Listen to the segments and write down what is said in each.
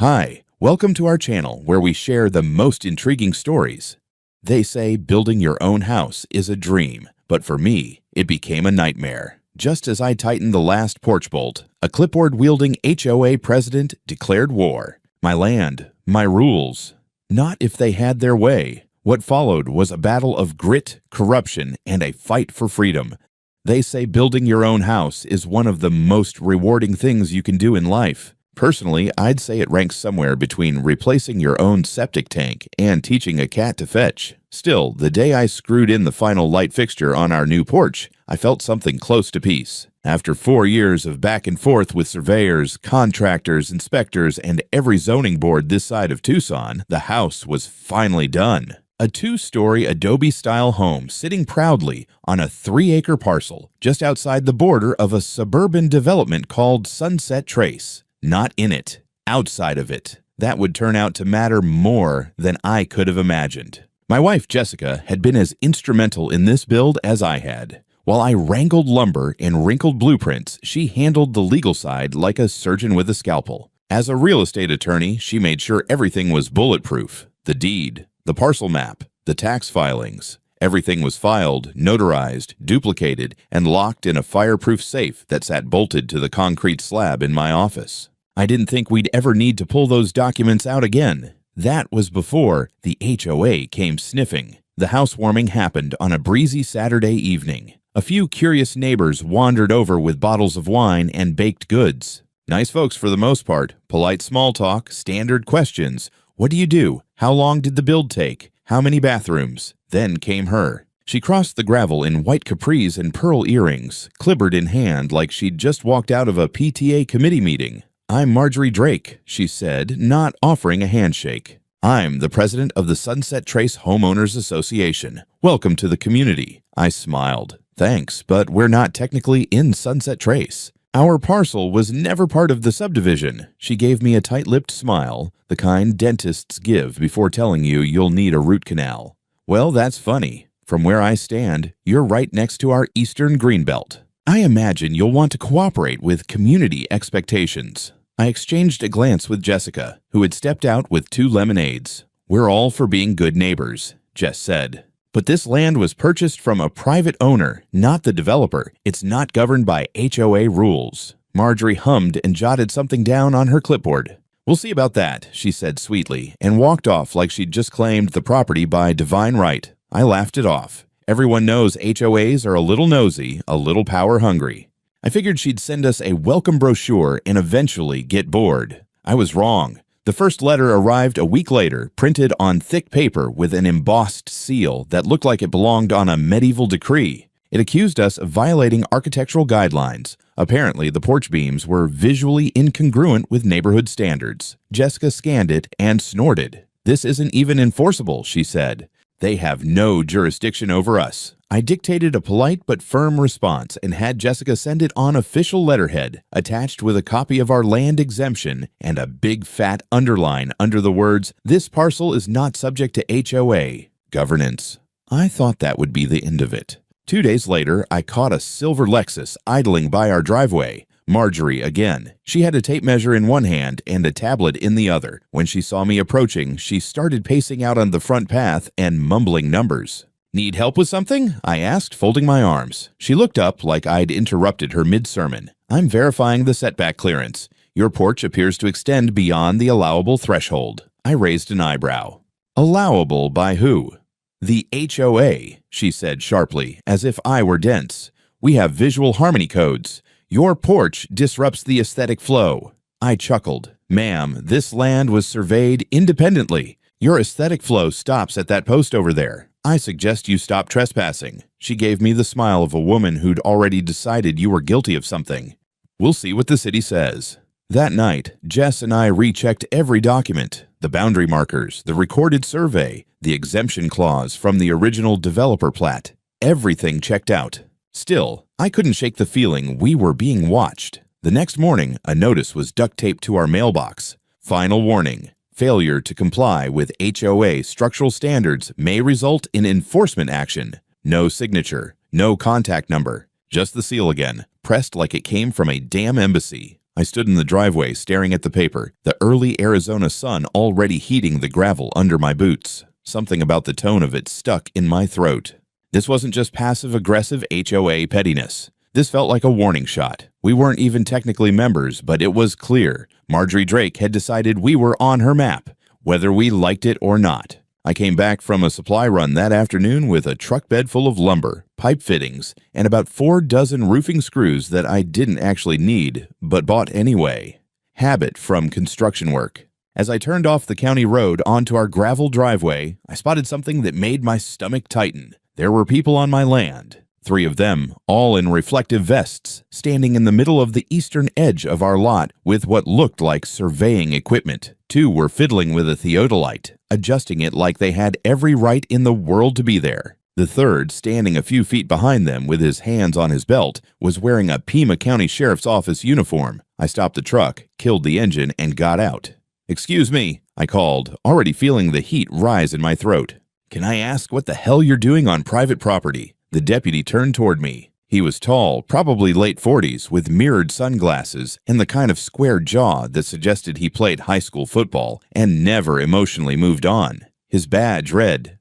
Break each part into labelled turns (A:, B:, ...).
A: Hi, welcome to our channel where we share the most intriguing stories. They say building your own house is a dream, but for me, it became a nightmare. Just as I tightened the last porch bolt, a clipboard-wielding HOA president declared war. My land, my rules. Not if they had their way. What followed was a battle of grit, corruption, and a fight for freedom. They say building your own house is one of the most rewarding things you can do in life. Personally, I'd say it ranks somewhere between replacing your own septic tank and teaching a cat to fetch. Still, the day I screwed in the final light fixture on our new porch, I felt something close to peace. After 4 years of back and forth with surveyors, contractors, inspectors, and every zoning board this side of Tucson, the house was finally done. A 2-story Adobe-style home sitting proudly on a 3-acre parcel just outside the border of a suburban development called Sunset Trace. Not in it, outside of it. That would turn out to matter more than I could have imagined. My wife, Jessica, had been as instrumental in this build as I had. While I wrangled lumber and wrinkled blueprints, she handled the legal side like a surgeon with a scalpel. As a real estate attorney, she made sure everything was bulletproof. The deed, the parcel map, the tax filings. Everything was filed, notarized, duplicated, and locked in a fireproof safe that sat bolted to the concrete slab in my office. I didn't think we'd ever need to pull those documents out again. That was before the HOA came sniffing. The housewarming happened on a breezy Saturday evening. A few curious neighbors wandered over with bottles of wine and baked goods. Nice folks for the most part. Polite small talk, standard questions. What do you do? How long did the build take? How many bathrooms? Then came her. She crossed the gravel in white capris and pearl earrings, clipboard in hand like she'd just walked out of a PTA committee meeting. "I'm Marjorie Drake," she said, not offering a handshake. "I'm the president of the Sunset Trace Homeowners Association. Welcome to the community." I smiled. "Thanks, but we're not technically in Sunset Trace. Our parcel was never part of the subdivision." She gave me a tight-lipped smile, the kind dentists give before telling you you'll need a root canal. "Well, that's funny. From where I stand, you're right next to our eastern greenbelt. I imagine you'll want to cooperate with community expectations." I exchanged a glance with Jessica, who had stepped out with 2 lemonades. "We're all for being good neighbors," Jess said. "But this land was purchased from a private owner, not the developer. It's not governed by HOA rules." Marjorie hummed and jotted something down on her clipboard. "We'll see about that," she said sweetly, and walked off like she'd just claimed the property by divine right. I laughed it off. Everyone knows HOAs are a little nosy, a little power-hungry. I figured she'd send us a welcome brochure and eventually get bored. I was wrong. The first letter arrived a week later, printed on thick paper with an embossed seal that looked like it belonged on a medieval decree. It accused us of violating architectural guidelines. Apparently, the porch beams were visually incongruent with neighborhood standards. Jessica scanned it and snorted. "This isn't even enforceable," she said. "They have no jurisdiction over us." I dictated a polite but firm response and had Jessica send it on official letterhead, attached with a copy of our land exemption and a big fat underline under the words, "This parcel is not subject to HOA governance." I thought that would be the end of it. 2 days later, I caught a silver Lexus idling by our driveway. Marjorie again. She had a tape measure in one hand and a tablet in the other. When she saw me approaching, she started pacing out on the front path and mumbling numbers. "Need help with something?" I asked, folding my arms. She looked up like I'd interrupted her mid-sermon. "I'm verifying the setback clearance. Your porch appears to extend beyond the allowable threshold." I raised an eyebrow. "Allowable by who?" "The HOA," she said sharply, as if I were dense. "We have visual harmony codes. Your porch disrupts the aesthetic flow." I chuckled. "Ma'am, this land was surveyed independently. Your aesthetic flow stops at that post over there. I suggest you stop trespassing." She gave me the smile of a woman who'd already decided you were guilty of something. "We'll see what the city says." That night, Jess and I rechecked every document, the boundary markers, the recorded survey, the exemption clause from the original developer plat. Everything checked out. Still, I couldn't shake the feeling we were being watched. The next morning, a notice was duct taped to our mailbox. "Final warning. Failure to comply with HOA structural standards may result in enforcement action." No signature, no contact number, just the seal again, pressed like it came from a damn embassy. I stood in the driveway staring at the paper, the early Arizona sun already heating the gravel under my boots. Something about the tone of it stuck in my throat. This wasn't just passive-aggressive HOA pettiness. This felt like a warning shot. We weren't even technically members, but it was clear. Marjorie Drake had decided we were on her map, whether we liked it or not. I came back from a supply run that afternoon with a truck bed full of lumber, pipe fittings, and about 4 dozen roofing screws that I didn't actually need, but bought anyway. Habit from construction work. As I turned off the county road onto our gravel driveway, I spotted something that made my stomach tighten. There were people on my land. 3 of them, all in reflective vests, standing in the middle of the eastern edge of our lot with what looked like surveying equipment. 2 were fiddling with a theodolite, adjusting it like they had every right in the world to be there. The 3rd, standing a few feet behind them with his hands on his belt, was wearing a Pima County Sheriff's Office uniform. I stopped the truck, killed the engine, and got out. "Excuse me," I called, already feeling the heat rise in my throat. "Can I ask what the hell you're doing on private property?" The deputy turned toward me. He was tall, probably late 40s, with mirrored sunglasses and the kind of square jaw that suggested he played high school football and never emotionally moved on. His badge read,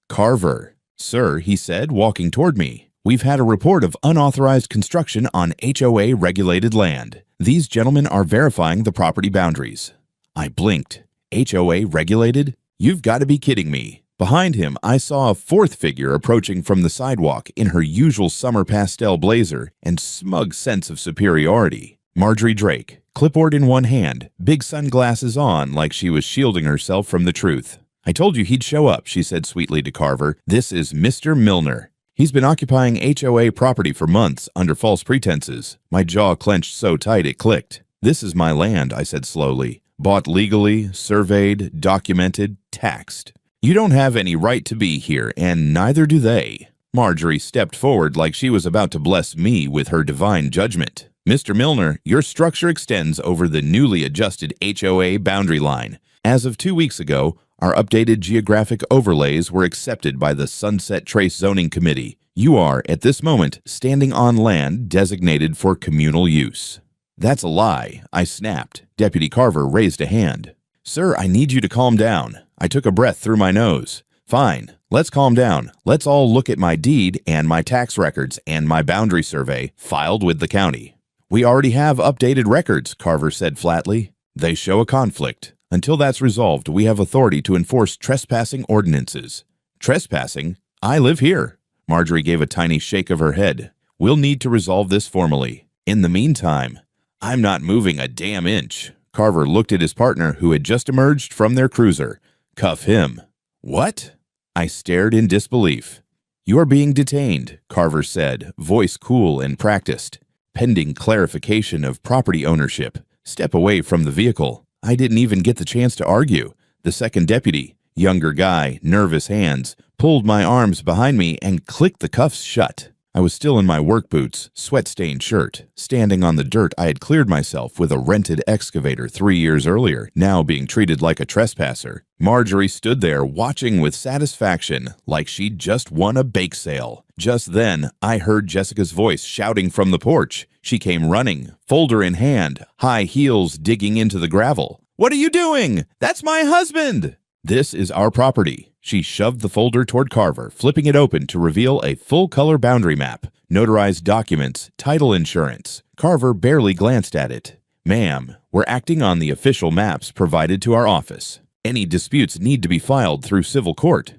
A: "Carver." "Sir," he said, walking toward me, "we've had a report of unauthorized construction on HOA regulated land. These gentlemen are verifying the property boundaries." I blinked. "HOA regulated? You've got to be kidding me." Behind him, I saw a 4th figure approaching from the sidewalk in her usual summer pastel blazer and smug sense of superiority. Marjorie Drake, clipboard in one hand, big sunglasses on like she was shielding herself from the truth. "I told you he'd show up," she said sweetly to Carver. "This is Mr. Milner. He's been occupying HOA property for months under false pretenses." My jaw clenched so tight it clicked. "This is my land," I said slowly. "Bought legally, surveyed, documented, taxed. You don't have any right to be here, and neither do they." Marjorie stepped forward like she was about to bless me with her divine judgment. "Mr. Milner, your structure extends over the newly adjusted HOA boundary line. As of 2 weeks ago, our updated geographic overlays were accepted by the Sunset Trace Zoning Committee. You are, at this moment, standing on land designated for communal use." "That's a lie," I snapped. Deputy Carver raised a hand. "Sir, I need you to calm down." I took a breath through my nose. "Fine, let's calm down. Let's all look at my deed and my tax records and my boundary survey filed with the county." "We already have updated records," Carver said flatly. "They show a conflict. Until that's resolved, we have authority to enforce trespassing ordinances." "Trespassing? I live here." Marjorie gave a tiny shake of her head. "We'll need to resolve this formally. In the meantime, I'm not moving a damn inch." Carver looked at his partner who had just emerged from their cruiser. "Cuff him." "What?" I stared in disbelief. "You are being detained," Carver said, voice cool and practiced. "Pending clarification of property ownership. Step away from the vehicle." I didn't even get the chance to argue. The 2nd deputy, younger guy, nervous hands, pulled my arms behind me and clicked the cuffs shut. I was still in my work boots, sweat-stained shirt, standing on the dirt I had cleared myself with a rented excavator 3 years earlier, now being treated like a trespasser. Marjorie stood there watching with satisfaction, like she'd just won a bake sale. Just then, I heard Jessica's voice shouting from the porch. She came running, folder in hand, high heels digging into the gravel. "What are you doing? That's my husband!" "This is our property." She shoved the folder toward Carver, flipping it open to reveal a full-color boundary map, notarized documents, title insurance. Carver barely glanced at it. "Ma'am, we're acting on the official maps provided to our office. Any disputes need to be filed through civil court."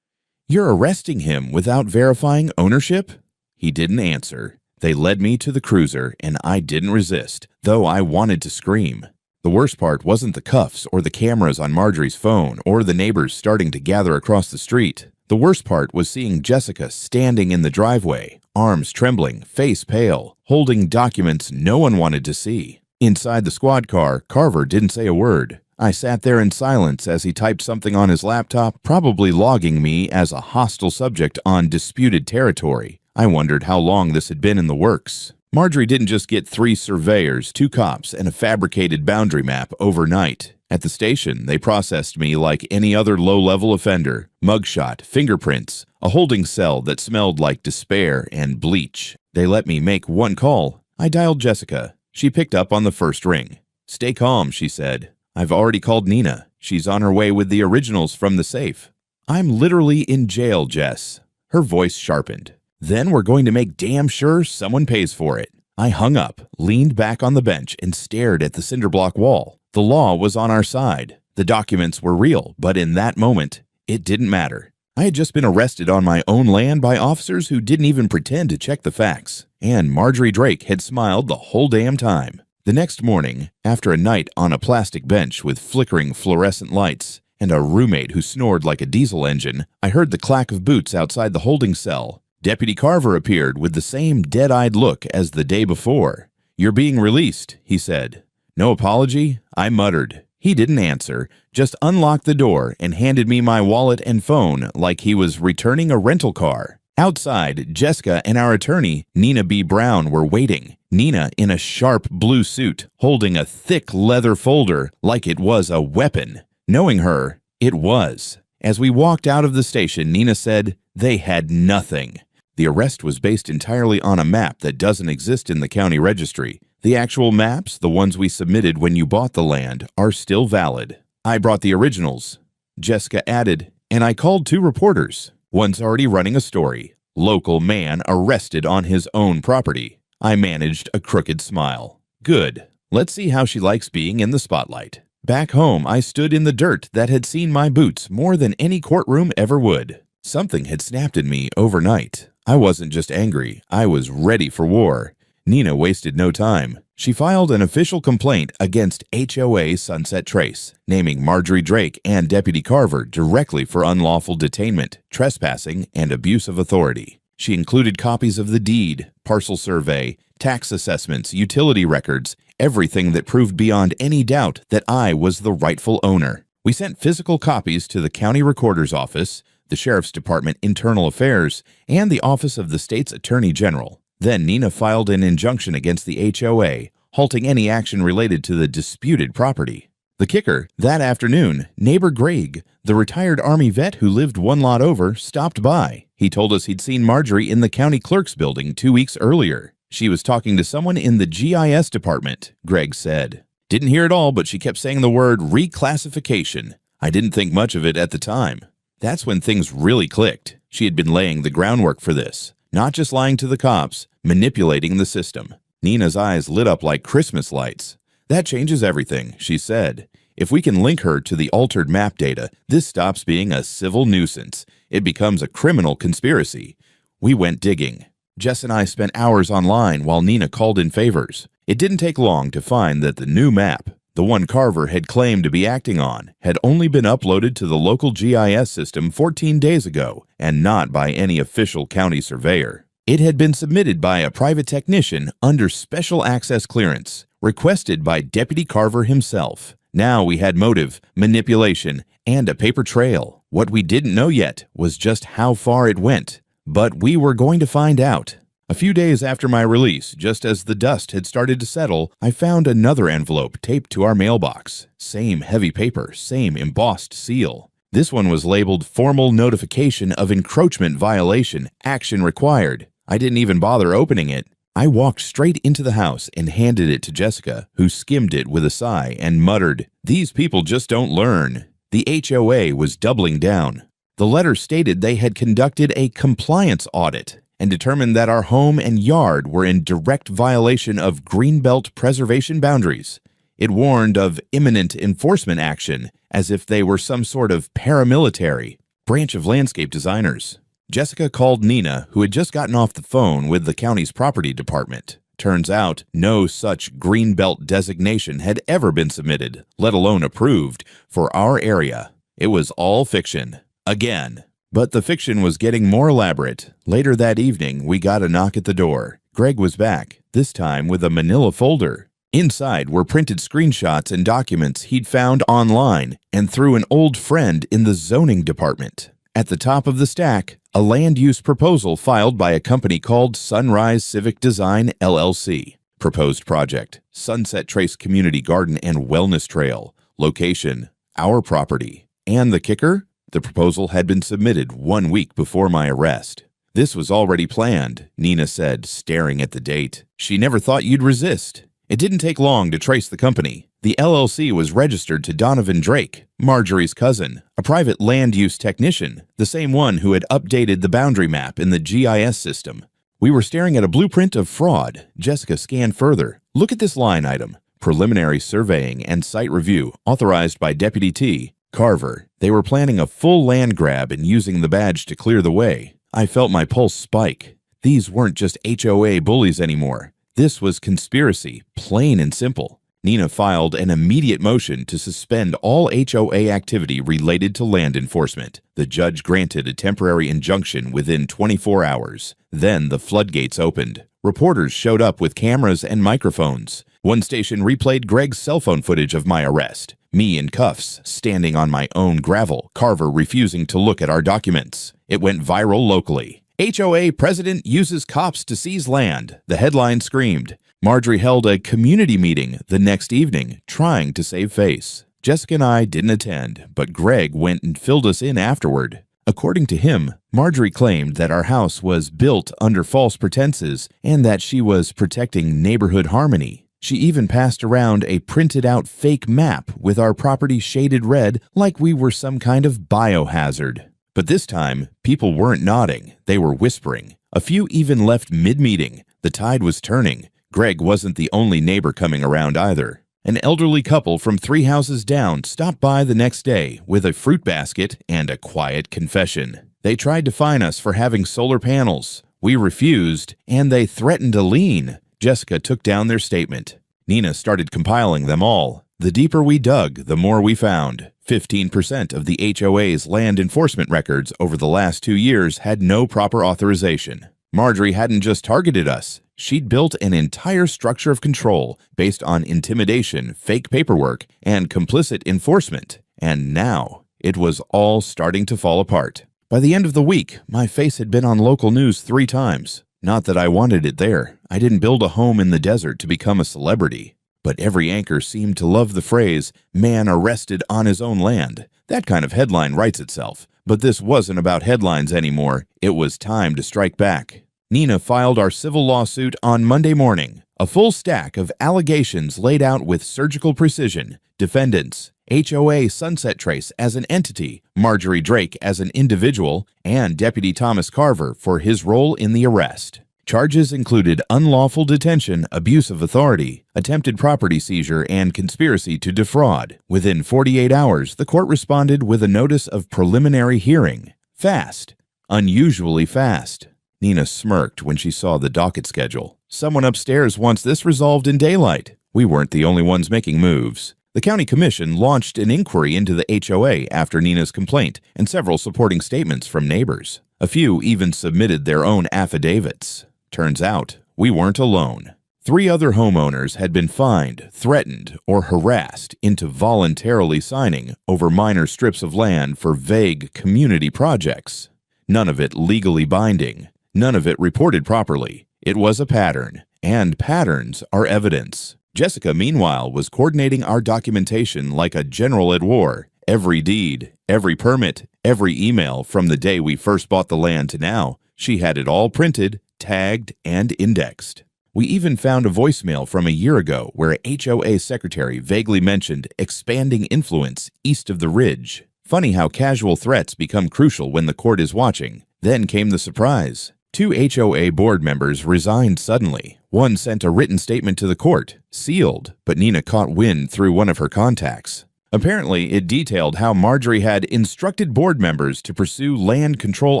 A: "You're arresting him without verifying ownership?" He didn't answer. They led me to the cruiser, and I didn't resist, though I wanted to scream. The worst part wasn't the cuffs or the cameras on Marjorie's phone or the neighbors starting to gather across the street. The worst part was seeing Jessica standing in the driveway, arms trembling, face pale, holding documents no one wanted to see. Inside the squad car, Carver didn't say a word. I sat there in silence as he typed something on his laptop, probably logging me as a hostile subject on disputed territory. I wondered how long this had been in the works. Marjorie didn't just get 3 surveyors, 2 cops, and a fabricated boundary map overnight. At the station, they processed me like any other low-level offender. Mugshot, fingerprints, a holding cell that smelled like despair and bleach. They let me make one call. I dialed Jessica. She picked up on the first ring. "Stay calm," she said. "I've already called Nina. She's on her way with the originals from the safe." "I'm literally in jail, Jess." Her voice sharpened. "Then we're going to make damn sure someone pays for it." I hung up, leaned back on the bench, and stared at the cinderblock wall. The law was on our side. The documents were real, but in that moment, it didn't matter. I had just been arrested on my own land by officers who didn't even pretend to check the facts, and Marjorie Drake had smiled the whole damn time. The next morning, after a night on a plastic bench with flickering fluorescent lights and a roommate who snored like a diesel engine, I heard the clack of boots outside the holding cell. Deputy Carver appeared with the same dead-eyed look as the day before. "You're being released," he said. "No apology?" I muttered. He didn't answer, just unlocked the door and handed me my wallet and phone like he was returning a rental car. Outside, Jessica and our attorney, Nina B. Brown, were waiting. Nina in a sharp blue suit, holding a thick leather folder like it was a weapon. Knowing her, it was. As we walked out of the station, Nina said, "They had nothing." The arrest was based entirely on a map that doesn't exist in the county registry. The actual maps, the ones we submitted when you bought the land, are still valid. I brought the originals. Jessica added, "And I called 2 reporters. One's already running a story. Local man arrested on his own property." I managed a crooked smile. Good. Let's see how she likes being in the spotlight. Back home, I stood in the dirt that had seen my boots more than any courtroom ever would. Something had snapped in me overnight. I wasn't just angry, I was ready for war. Nina wasted no time. She filed an official complaint against HOA Sunset Trace, naming Marjorie Drake and Deputy Carver directly for unlawful detainment, trespassing, and abuse of authority. She included copies of the deed, parcel survey, tax assessments, utility records, everything that proved beyond any doubt that I was the rightful owner. We sent physical copies to the county recorder's office, the Sheriff's Department Internal Affairs, and the Office of the State's Attorney General. Then Nina filed an injunction against the HOA, halting any action related to the disputed property. The kicker, that afternoon, neighbor Greg, the retired Army vet who lived one lot over, stopped by. He told us he'd seen Marjorie in the county clerk's building 2 weeks earlier. She was talking to someone in the GIS department, Greg said. Didn't hear it all, but she kept saying the word reclassification. I didn't think much of it at the time. That's when things really clicked. She had been laying the groundwork for this, not just lying to the cops, manipulating the system. Nina's eyes lit up like Christmas lights. "That changes everything," she said. "If we can link her to the altered map data, this stops being a civil nuisance. It becomes a criminal conspiracy." We went digging. Jess and I spent hours online while Nina called in favors. It didn't take long to find that the new map, the one Carver had claimed to be acting on, had only been uploaded to the local GIS system 14 days ago and not by any official county surveyor. It had been submitted by a private technician under special access clearance, requested by Deputy Carver himself. Now we had motive, manipulation, and a paper trail. What we didn't know yet was just how far it went, but we were going to find out. A few days after my release, just as the dust had started to settle, I found another envelope taped to our mailbox. Same heavy paper, same embossed seal. This one was labeled Formal Notification of Encroachment Violation, Action Required. I didn't even bother opening it. I walked straight into the house and handed it to Jessica, who skimmed it with a sigh and muttered, "These people just don't learn." The HOA was doubling down. The letter stated they had conducted a compliance audit and determined that our home and yard were in direct violation of Greenbelt preservation boundaries. It warned of imminent enforcement action, as if they were some sort of paramilitary branch of landscape designers. Jessica called Nina, who had just gotten off the phone with the county's property department. Turns out, no such Greenbelt designation had ever been submitted, let alone approved, for our area. It was all fiction. Again. But the fiction was getting more elaborate. Later that evening, we got a knock at the door. Greg was back, this time with a manila folder. Inside were printed screenshots and documents he'd found online and through an old friend in the zoning department. At the top of the stack, a land use proposal filed by a company called Sunrise Civic Design, LLC. Proposed project, Sunset Trace Community Garden and Wellness Trail. Location, our property. And the kicker? The proposal had been submitted 1 week before my arrest. "This was already planned," Nina said, staring at the date. "She never thought you'd resist. It didn't take long to trace the company. The LLC was registered to Donovan Drake, Marjorie's cousin, a private land use technician, the same one who had updated the boundary map in the GIS system. We were staring at a blueprint of fraud. Jessica scanned further. Look at this line item. Preliminary surveying and site review, authorized by Deputy T. Carver. They were planning a full land grab and using the badge to clear the way. I felt my pulse spike. These weren't just HOA bullies anymore. This was conspiracy, plain and simple. Nina filed an immediate motion to suspend all HOA activity related to land enforcement. The judge granted a temporary injunction within 24 hours. Then the floodgates opened. Reporters showed up with cameras and microphones. One station replayed Greg's cell phone footage of my arrest. Me in cuffs, standing on my own gravel, Carver refusing to look at our documents. It went viral locally. HOA president uses cops to seize land, the headline screamed. Marjorie held a community meeting the next evening, trying to save face. Jessica and I didn't attend, but Greg went and filled us in afterward. According to him, Marjorie claimed that our house was built under false pretenses and that she was protecting neighborhood harmony. She even passed around a printed-out fake map with our property shaded red like we were some kind of biohazard. But this time, people weren't nodding, they were whispering. A few even left mid-meeting. The tide was turning. Greg wasn't the only neighbor coming around either. An elderly couple from 3 houses down stopped by the next day with a fruit basket and a quiet confession. They tried to fine us for having solar panels. We refused, and they threatened a lien. Jessica took down their statement. Nina started compiling them all. The deeper we dug, the more we found. 15% of the HOA's land enforcement records over the last 2 years had no proper authorization. Marjorie hadn't just targeted us. She'd built an entire structure of control based on intimidation, fake paperwork, and complicit enforcement. And now, it was all starting to fall apart. By the end of the week, my face had been on local news 3 times. Not that I wanted it there. I didn't build a home in the desert to become a celebrity. But every anchor seemed to love the phrase, "man arrested on his own land." That kind of headline writes itself. But this wasn't about headlines anymore. It was time to strike back. Nina filed our civil lawsuit on Monday morning. A full stack of allegations laid out with surgical precision. Defendants, HOA Sunset Trace as an entity, Marjorie Drake as an individual, and Deputy Thomas Carver for his role in the arrest. Charges included unlawful detention, abuse of authority, attempted property seizure, and conspiracy to defraud. Within 48 hours, the court responded with a notice of preliminary hearing. Fast. Unusually fast. Nina smirked when she saw the docket schedule. Someone upstairs wants this resolved in daylight. We weren't the only ones making moves. The county commission launched an inquiry into the HOA after Nina's complaint and several supporting statements from neighbors. A few even submitted their own affidavits. Turns out, we weren't alone. 3 other homeowners had been fined, threatened, or harassed into voluntarily signing over minor strips of land for vague community projects. None of it legally binding. None of it reported properly. It was a pattern, and patterns are evidence. Jessica, meanwhile, was coordinating our documentation like a general at war. Every deed, every permit, every email from the day we first bought the land to now, she had it all printed, tagged, and indexed. We even found a voicemail from a year ago where a HOA secretary vaguely mentioned expanding influence east of the ridge. Funny how casual threats become crucial when the court is watching. Then came the surprise. 2 HOA board members resigned suddenly. One sent a written statement to the court, sealed, but Nina caught wind through one of her contacts. Apparently, it detailed how Marjorie had instructed board members to pursue land control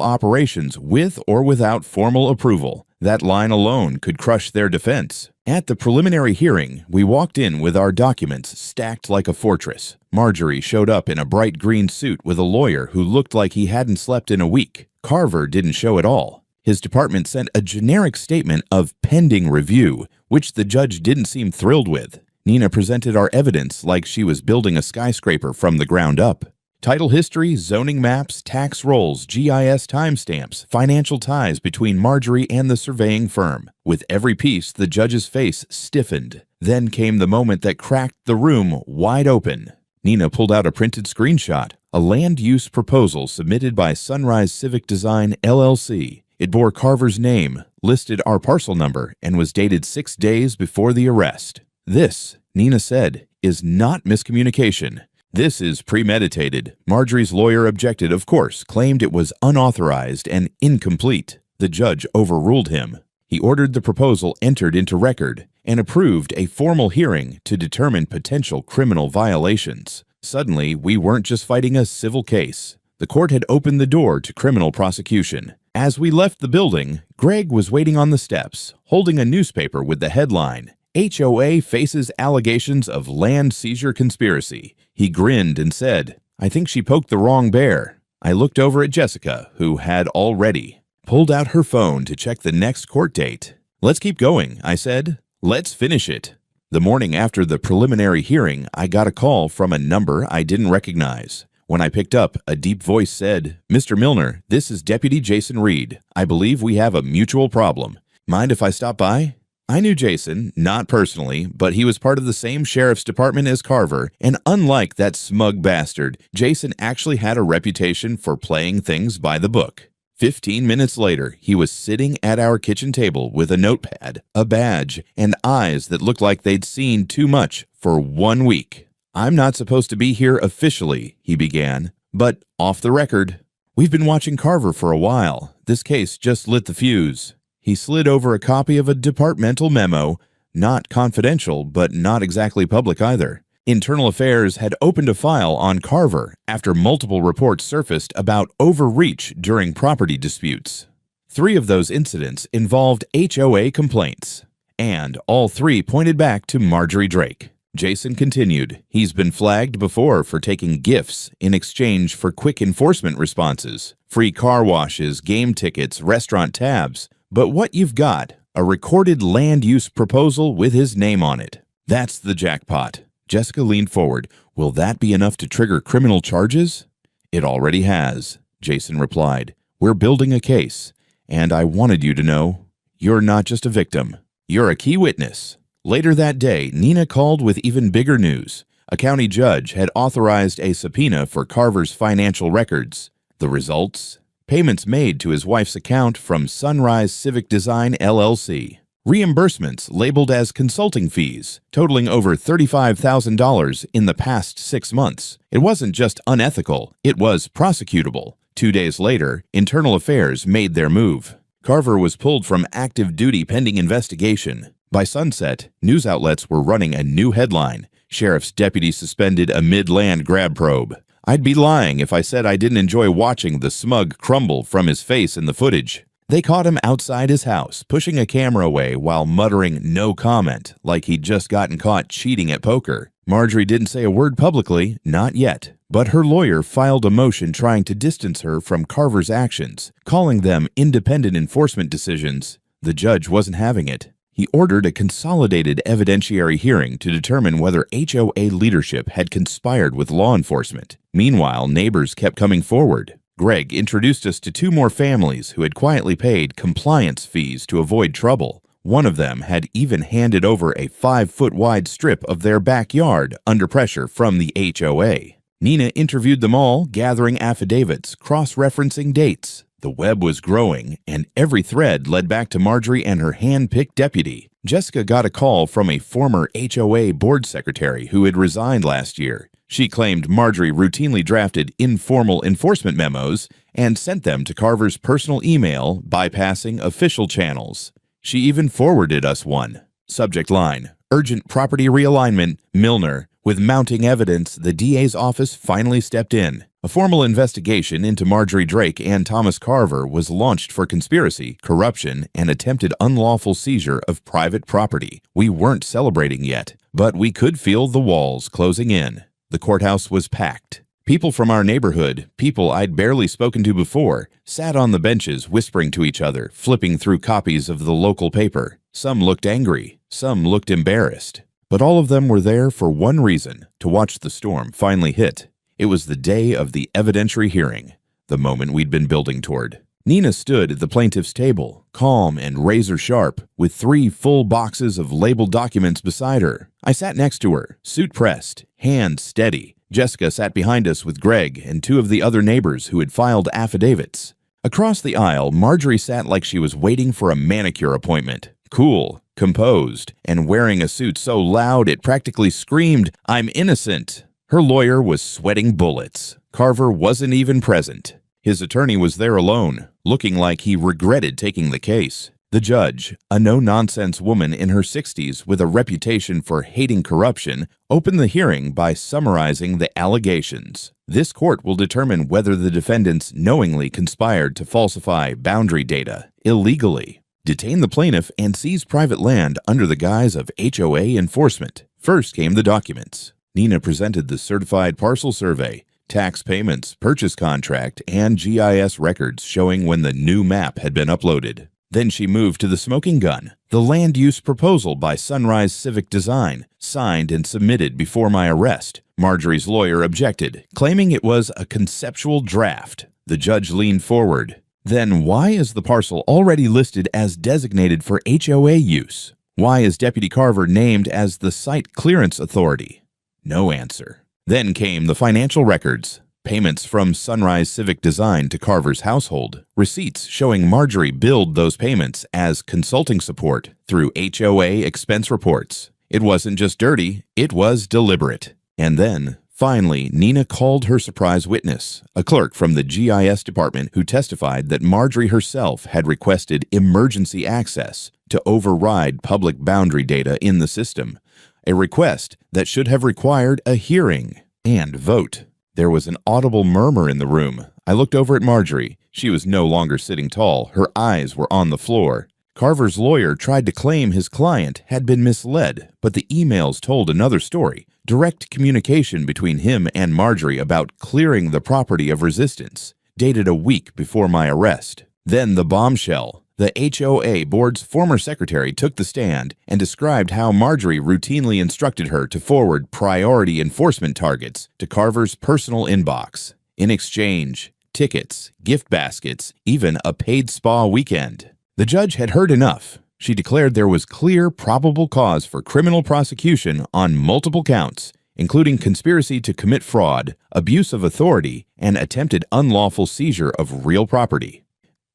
A: operations with or without formal approval. That line alone could crush their defense. At the preliminary hearing, we walked in with our documents stacked like a fortress. Marjorie showed up in a bright green suit with a lawyer who looked like he hadn't slept in a week. Carver didn't show at all. His department sent a generic statement of pending review, which the judge didn't seem thrilled with. Nina presented our evidence like she was building a skyscraper from the ground up. Title history, zoning maps, tax rolls, GIS timestamps, financial ties between Marjorie and the surveying firm. With every piece, the judge's face stiffened. Then came the moment that cracked the room wide open. Nina pulled out a printed screenshot, a land use proposal submitted by Sunrise Civic Design, LLC. It bore Carver's name, listed our parcel number, and was dated 6 days before the arrest. "This," Nina said, "is not miscommunication. This is premeditated." Marjorie's lawyer objected, of course, claimed it was unauthorized and incomplete. The judge overruled him. He ordered the proposal entered into record and approved a formal hearing to determine potential criminal violations. Suddenly, we weren't just fighting a civil case. The court had opened the door to criminal prosecution. As we left the building, Greg was waiting on the steps, holding a newspaper with the headline, "HOA faces allegations of land seizure conspiracy." He grinned and said, "I think she poked the wrong bear." I looked over at Jessica, who had already pulled out her phone to check the next court date. "Let's keep going," I said. "Let's finish it." The morning after the preliminary hearing, I got a call from a number I didn't recognize. When I picked up, a deep voice said, "Mr. Milner, this is Deputy Jason Reed. I believe we have a mutual problem. Mind if I stop by?" I knew Jason, not personally, but he was part of the same sheriff's department as Carver, and unlike that smug bastard, Jason actually had a reputation for playing things by the book. 15 minutes later, he was sitting at our kitchen table with a notepad, a badge, and eyes that looked like they'd seen too much for 1 week. "I'm not supposed to be here officially," he began, "but off the record. We've been watching Carver for a while. This case just lit the fuse." He slid over a copy of a departmental memo, not confidential, but not exactly public either. Internal Affairs had opened a file on Carver after multiple reports surfaced about overreach during property disputes. 3 of those incidents involved HOA complaints, and all 3 pointed back to Marjorie Drake. Jason continued, "He's been flagged before for taking gifts in exchange for quick enforcement responses, free car washes, game tickets, restaurant tabs. But what you've got, a recorded land use proposal with his name on it. That's the jackpot." Jessica leaned forward. "Will that be enough to trigger criminal charges?" "It already has," Jason replied. "We're building a case, and I wanted you to know, you're not just a victim. You're a key witness." Later that day, Nina called with even bigger news. A county judge had authorized a subpoena for Carver's financial records. The results? Payments made to his wife's account from Sunrise Civic Design LLC. Reimbursements labeled as consulting fees, totaling over $35,000 in the past 6 months. It wasn't just unethical, it was prosecutable. 2 days later, Internal Affairs made their move. Carver was pulled from active duty pending investigation. By sunset, news outlets were running a new headline, "Sheriff's Deputy Suspended Amid Land Grab Probe." I'd be lying if I said I didn't enjoy watching the smug crumble from his face in the footage. They caught him outside his house, pushing a camera away while muttering "no comment," like he'd just gotten caught cheating at poker. Marjorie didn't say a word publicly, not yet, but her lawyer filed a motion trying to distance her from Carver's actions, calling them independent enforcement decisions. The judge wasn't having it. He ordered a consolidated evidentiary hearing to determine whether HOA leadership had conspired with law enforcement. Meanwhile, neighbors kept coming forward. Greg introduced us to 2 more families who had quietly paid compliance fees to avoid trouble. One of them had even handed over a 5-foot-wide strip of their backyard under pressure from the HOA. Nina interviewed them all, gathering affidavits, cross-referencing dates. The web was growing, and every thread led back to Marjorie and her hand-picked deputy. Jessica got a call from a former HOA board secretary who had resigned last year. She claimed Marjorie routinely drafted informal enforcement memos and sent them to Carver's personal email, bypassing official channels. She even forwarded us one. Subject line, "Urgent property realignment, Milner." With mounting evidence, the DA's office finally stepped in. A formal investigation into Marjorie Drake and Thomas Carver was launched for conspiracy, corruption, and attempted unlawful seizure of private property. We weren't celebrating yet, but we could feel the walls closing in. The courthouse was packed. People from our neighborhood, people I'd barely spoken to before, sat on the benches whispering to each other, flipping through copies of the local paper. Some looked angry, some looked embarrassed. But all of them were there for one reason, to watch the storm finally hit. It was the day of the evidentiary hearing, the moment we'd been building toward. Nina stood at the plaintiff's table, calm and razor-sharp, with 3 full boxes of labeled documents beside her. I sat next to her, suit pressed, hands steady. Jessica sat behind us with Greg and 2 of the other neighbors who had filed affidavits. Across the aisle, Marjorie sat like she was waiting for a manicure appointment. Cool, composed, and wearing a suit so loud it practically screamed, "I'm innocent." Her lawyer was sweating bullets. Carver wasn't even present. His attorney was there alone, looking like he regretted taking the case. The judge, a no-nonsense woman in her 60s with a reputation for hating corruption, opened the hearing by summarizing the allegations. This court will determine whether the defendants knowingly conspired to falsify boundary data illegally, detain the plaintiff, and seize private land under the guise of HOA enforcement. First came the documents. Nina presented the certified parcel survey, tax payments, purchase contract, and GIS records showing when the new map had been uploaded. Then she moved to the smoking gun, the land use proposal by Sunrise Civic Design, signed and submitted before my arrest. Marjorie's lawyer objected, claiming it was a conceptual draft. The judge leaned forward. Then why is the parcel already listed as designated for HOA use? Why is Deputy Carver named as the Site Clearance Authority? No answer. Then came the financial records. Payments from Sunrise Civic Design to Carver's household, receipts showing Marjorie billed those payments as consulting support through HOA expense reports. It wasn't just dirty, it was deliberate. And then, finally, Nina called her surprise witness, a clerk from the GIS department who testified that Marjorie herself had requested emergency access to override public boundary data in the system, a request that should have required a hearing and vote. There was an audible murmur in the room. I looked over at Marjorie. She was no longer sitting tall. Her eyes were on the floor. Carver's lawyer tried to claim his client had been misled, but the emails told another story. Direct communication between him and Marjorie about clearing the property of resistance, dated a week before my arrest. Then the bombshell. The HOA board's former secretary took the stand and described how Marjorie routinely instructed her to forward priority enforcement targets to Carver's personal inbox. In exchange, tickets, gift baskets, even a paid spa weekend. The judge had heard enough. She declared there was clear probable cause for criminal prosecution on multiple counts, including conspiracy to commit fraud, abuse of authority, and attempted unlawful seizure of real property.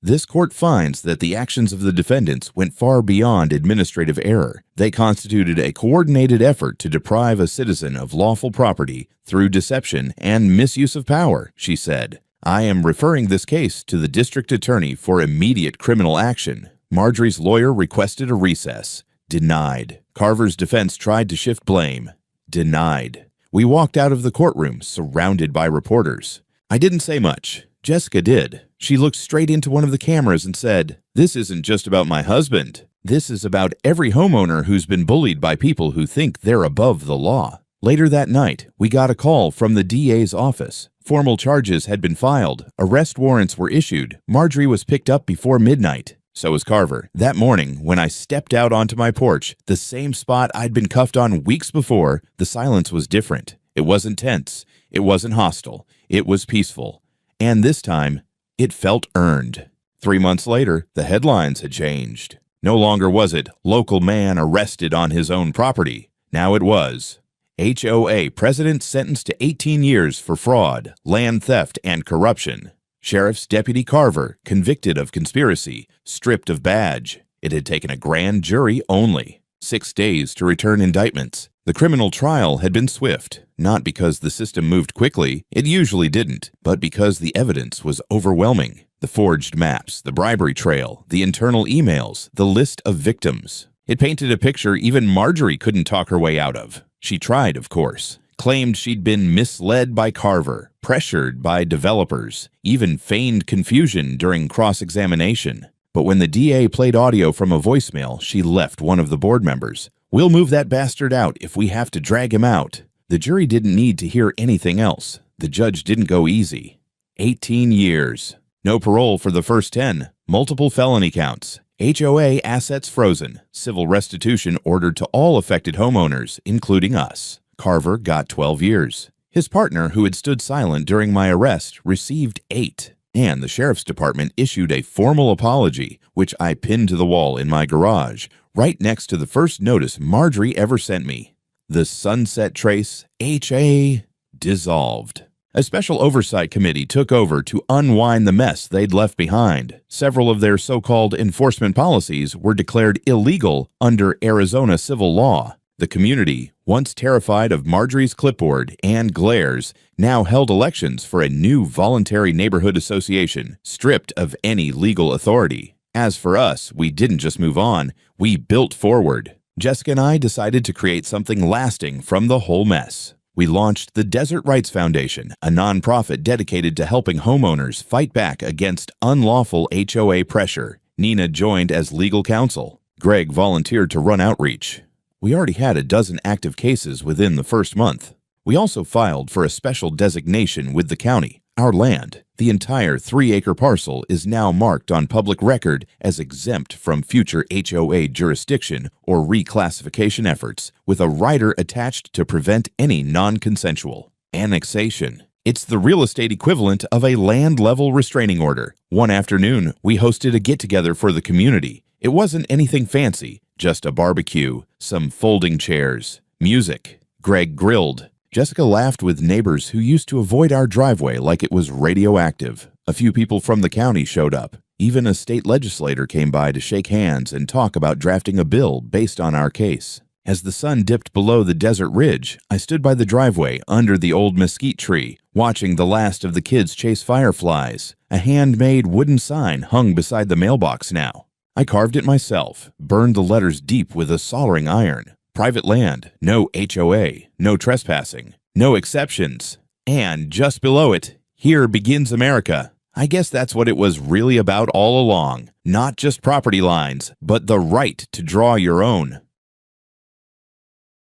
A: This court finds that the actions of the defendants went far beyond administrative error. They constituted a coordinated effort to deprive a citizen of lawful property through deception and misuse of power, she said. I am referring this case to the district attorney for immediate criminal action. Marjorie's lawyer requested a recess. Denied. Carver's defense tried to shift blame. Denied. We walked out of the courtroom, surrounded by reporters. I didn't say much. Jessica did. She looked straight into one of the cameras and said, "This isn't just about my husband. This is about every homeowner who's been bullied by people who think they're above the law." Later that night, we got a call from the DA's office. Formal charges had been filed. Arrest warrants were issued. Marjorie was picked up before midnight. So was Carver. That morning, when I stepped out onto my porch, the same spot I'd been cuffed on weeks before, the silence was different. It wasn't tense. It wasn't hostile. It was peaceful. And this time, it felt earned. 3 months later, the headlines had changed. No longer was it, "Local man arrested on his own property." Now it was, "HOA president sentenced to 18 years for fraud, land theft, and corruption. Sheriff's Deputy Carver convicted of conspiracy, stripped of badge. It had taken a grand jury only. 6 days to return indictments. The criminal trial had been swift, not because the system moved quickly, it usually didn't, but because the evidence was overwhelming. The forged maps, the bribery trail, the internal emails, the list of victims. It painted a picture even Marjorie couldn't talk her way out of. She tried, of course. Claimed she'd been misled by Carver, pressured by developers, even feigned confusion during cross-examination. But when the DA played audio from a voicemail, she left one of the board members. "We'll move that bastard out if we have to drag him out." The jury didn't need to hear anything else. The judge didn't go easy. 18 years. No parole for the first 10. Multiple felony counts. HOA assets frozen. Civil restitution ordered to all affected homeowners, including us. Carver got 12 years. His partner, who had stood silent during my arrest, received 8. And the sheriff's department issued a formal apology, which I pinned to the wall in my garage, right next to the first notice Marjorie ever sent me. The Sunset Trace HA dissolved. A special oversight committee took over to unwind the mess they'd left behind. Several of their so-called enforcement policies were declared illegal under Arizona civil law. The community, once terrified of Marjorie's clipboard and glares, now held elections for a new voluntary neighborhood association, stripped of any legal authority. As for us, we didn't just move on, we built forward. Jessica and I decided to create something lasting from the whole mess. We launched the Desert Rights Foundation, a nonprofit dedicated to helping homeowners fight back against unlawful HOA pressure. Nina joined as legal counsel. Greg volunteered to run outreach. We already had a dozen active cases within the first month. We also filed for a special designation with the county. Our land, the entire 3-acre parcel, is now marked on public record as exempt from future HOA jurisdiction or reclassification efforts, with a rider attached to prevent any non-consensual annexation. It's the real estate equivalent of a land-level restraining order. One afternoon, we hosted a get-together for the community. It wasn't anything fancy, just a barbecue, some folding chairs, music. Greg grilled. Jessica laughed with neighbors who used to avoid our driveway like it was radioactive. A few people from the county showed up. Even a state legislator came by to shake hands and talk about drafting a bill based on our case. As the sun dipped below the desert ridge, I stood by the driveway under the old mesquite tree, watching the last of the kids chase fireflies. A handmade wooden sign hung beside the mailbox now. I carved it myself, burned the letters deep with a soldering iron. Private land, no HOA, no trespassing, no exceptions. And just below it, here begins America. I guess that's what it was really about all along. Not just property lines, but the right to draw your own.